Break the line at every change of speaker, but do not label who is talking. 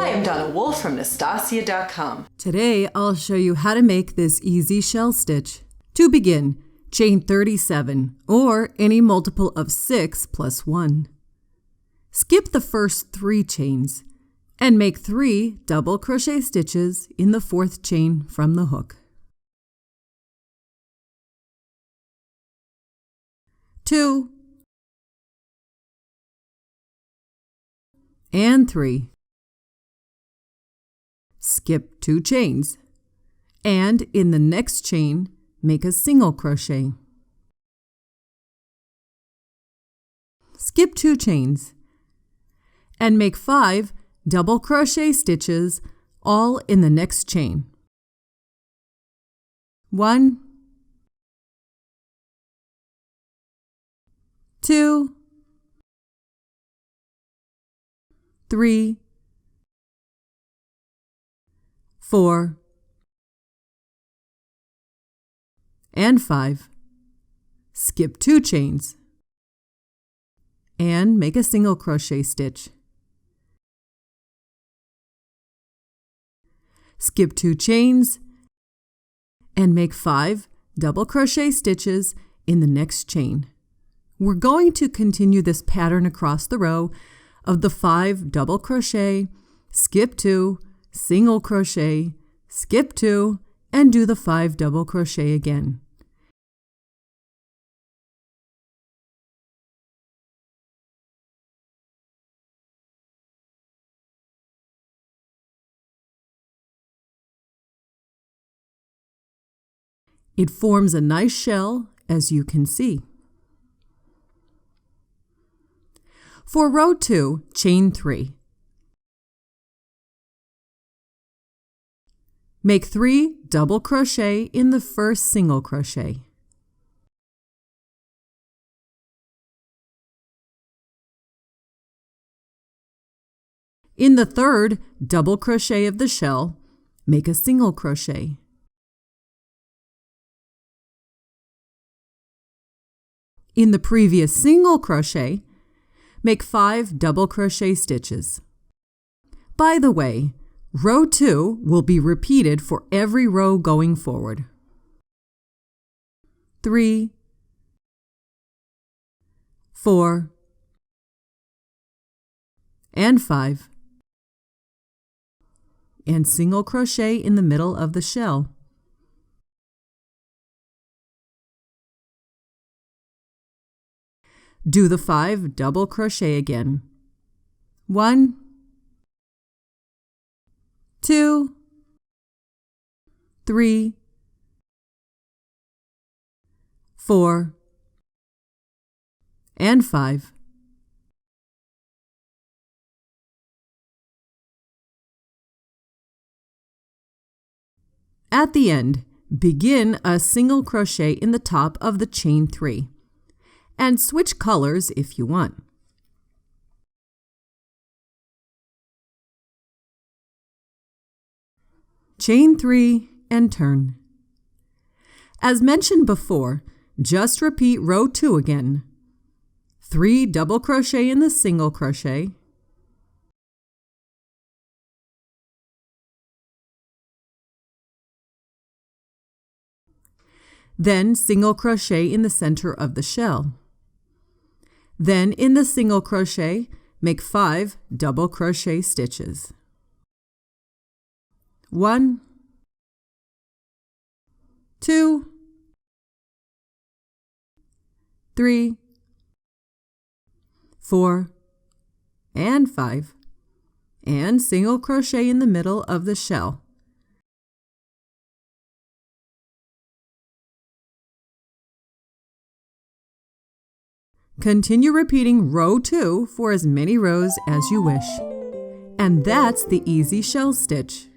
Hi, I'm Donna Wolfe from Naztazia.com.
Today, I'll show you how to make this easy shell stitch. To begin, chain 37, or any multiple of 6 plus 1. Skip the first 3 chains and make 3 double crochet stitches in the 4th chain from the hook. 2 and 3. Skip 2 chains, and in the next chain, make a single crochet. Skip 2 chains, and make 5 double crochet stitches all in the next chain. 1, 2, 3, 4, and 5. Skip 2 chains and make a single crochet stitch. Skip 2 chains and make 5 double crochet stitches in the next chain. We're going to continue this pattern across the row of the 5 double crochet, skip 2, single crochet, skip 2, and do the 5 double crochet again. It forms a nice shell, as you can see. For row 2, chain 3. Make 3 double crochet in the first single crochet. In the third double crochet of the shell, make a single crochet. In the previous single crochet, make 5 double crochet stitches. By the way, row 2 will be repeated for every row going forward. 3, 4, and 5, and single crochet in the middle of the shell. Do the 5 double crochet again. 1, 2, 3, 4, and 5. At the end, begin a single crochet in the top of the chain 3. And switch colors if you want. Chain 3 and turn. As mentioned before, just repeat row 2 again. 3 double crochet in the single crochet, then single crochet in the center of the shell. Then in the single crochet, make 5 double crochet stitches. 1, 2, 3, 4, and 5, and single crochet in the middle of the shell. Continue repeating row 2 for as many rows as you wish. And that's the easy shell stitch.